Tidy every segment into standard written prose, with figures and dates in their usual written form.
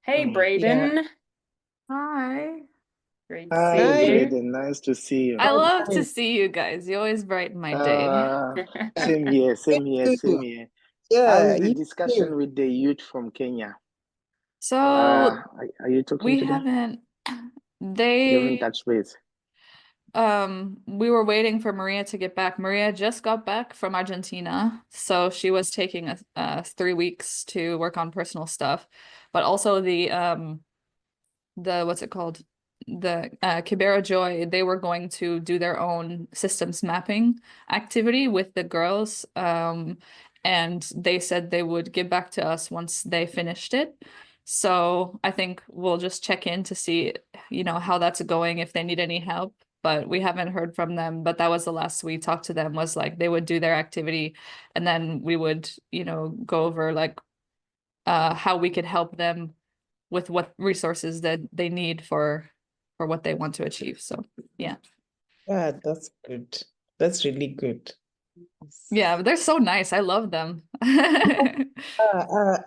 Hey, Yeah. Brayden. Hi. Great to Hi, see Hi. you. Braden. Nice to see you. I Oh, love to nice. see you guys. You always brighten my day. Uh, Same here, same here, Me too. same here. How Yeah, is the you discussion too. with the youth from Kenya? So Are you talking we to them? haven't You haven't they touched base. we were waiting for Maria to get back. Maria just got back from Argentina, so she was taking 3 weeks to work on personal stuff. But also the what's it called? The Kibera Joy, they were going to do their own systems mapping activity with the girls. And they said they would get back to us once they finished it. So I think we'll just check in to see, how that's going, if they need any help. But we haven't heard from them. But that was the last we talked to them, was like they would do their activity and then we would, go over like how we could help them with what resources that they need for what they want to achieve. So yeah. Yeah, that's good. That's really good. Yeah, but they're so nice. I love them.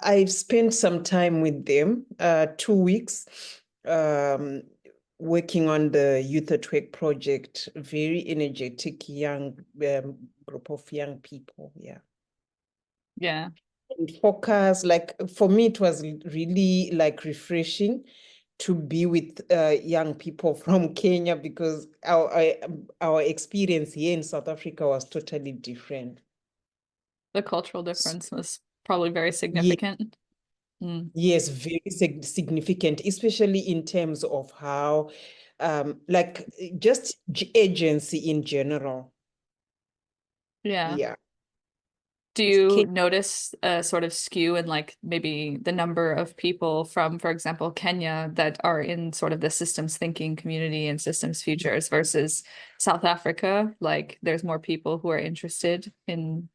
I've spent some time with them, 2 weeks, um, working on the Youth at Work project. Very energetic young group of young people. Yeah. Yeah. And focus, like for me, it was really like refreshing to be with young people from Kenya because our experience here in South Africa was totally different. The cultural difference was probably very Yeah, significant. Mm. yes, very significant, especially in terms of how, like just agency in general. Yeah. Yeah. Do you Ke- notice a sort of skew in like maybe the number of people from, for example, Kenya that are in sort of the systems thinking community and systems futures versus South Africa? Like there's more people who are interested in.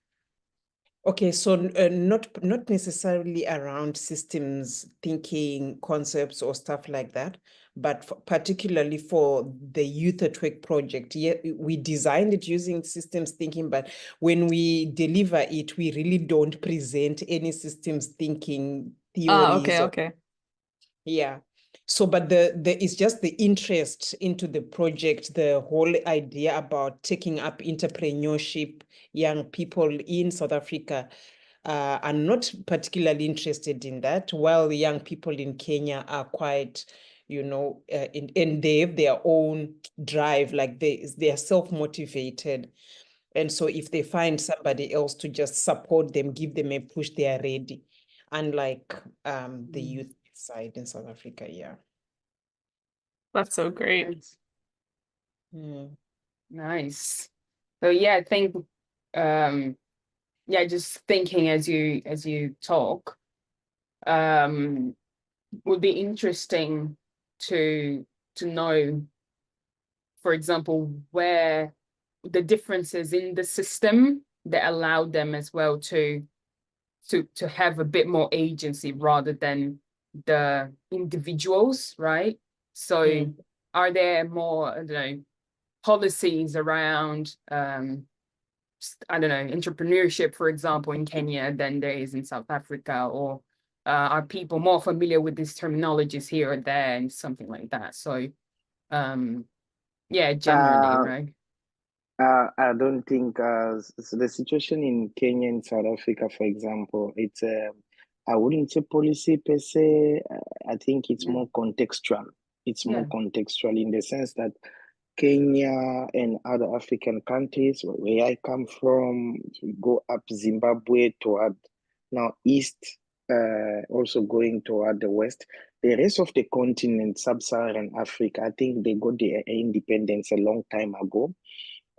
Okay, so not necessarily around systems thinking concepts or stuff like that, but particularly for the Youth at Work project. Yeah, we designed it using systems thinking, but when we deliver it, we really don't present any systems thinking Ah, okay, theories or okay. yeah. So, but it's just the interest into the project, the whole idea about taking up entrepreneurship, young people in South Africa are not particularly interested in that, while the young people in Kenya are quite, and they have their own drive, like they are self-motivated. And so if they find somebody else to just support them, give them a push, they are ready. Unlike the youth side in South Africa, yeah. That's so great. Nice. Mm. Nice. So yeah, I think yeah, just thinking as you talk, um, would be interesting to know, for example, where the differences in the system that allowed them as well to have a bit more agency rather than the individuals, right? So Mm. are there more, I don't know, policies around I don't know, entrepreneurship, for example, in Kenya than there is in South Africa, or are people more familiar with these terminologies here or there and something like that? So yeah, generally, Uh, right? I don't think so the situation in Kenya and South Africa, for example, it's I wouldn't say policy per se. I think it's Yeah. more contextual. It's more Yeah. contextual in the sense that Kenya and other African countries, where I come from, we go up Zimbabwe toward now east, also going toward the west. The rest of the continent, sub-Saharan Africa, I think they got their independence a long time ago.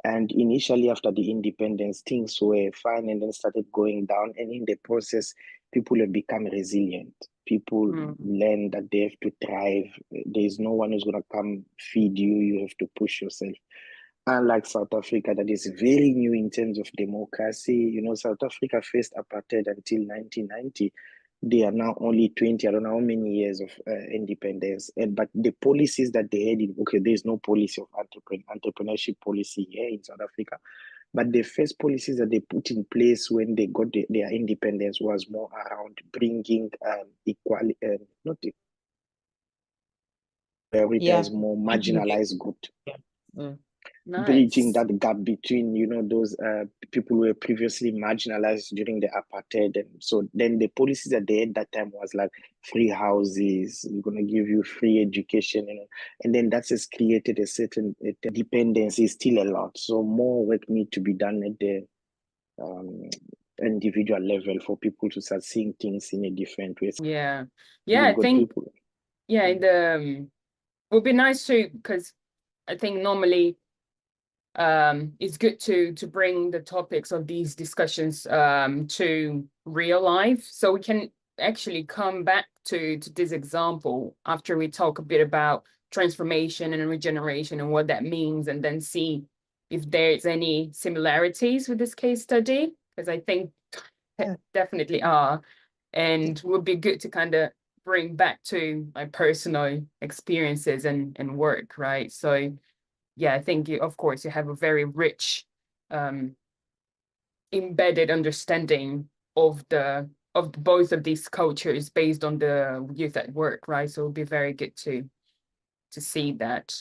And initially, after the independence, things were fine and then started going down. And in the process, people have become resilient. People Mm. learn that they have to thrive. There is no one who's going to come feed you. You have to push yourself. Unlike South Africa, that is very new in terms of democracy. You know, South Africa faced apartheid until 1990. They are now only 20, I don't know how many years of independence. But the policies that they had okay, there's no policy of entrepreneurship policy here in South Africa. But the first policies that they put in place when they got their independence was more around bringing equality, not where it Yeah. has more marginalized group. Mm. Bridging Nice. that gap between, you know, those people who were previously marginalized during the apartheid. And so then the policies at the end that time was like free houses, we're going to give you free education, you know, and then that has created a certain dependency, still a lot. So more work needs to be done at the individual level for people to start seeing things in a different way. Yeah. You've I got think, people. it would be nice to, because I think normally it's good to bring the topics of these discussions to real life, so we can actually come back to this example after we talk a bit about transformation and regeneration and what that means, and then see if there's any similarities with this case study, because I think definitely are, and would be good to kind of bring back to my personal experiences and work, right? So yeah, I think of course you have a very rich embedded understanding of both of these cultures based on the youth at work, right? So it would be very good to see that.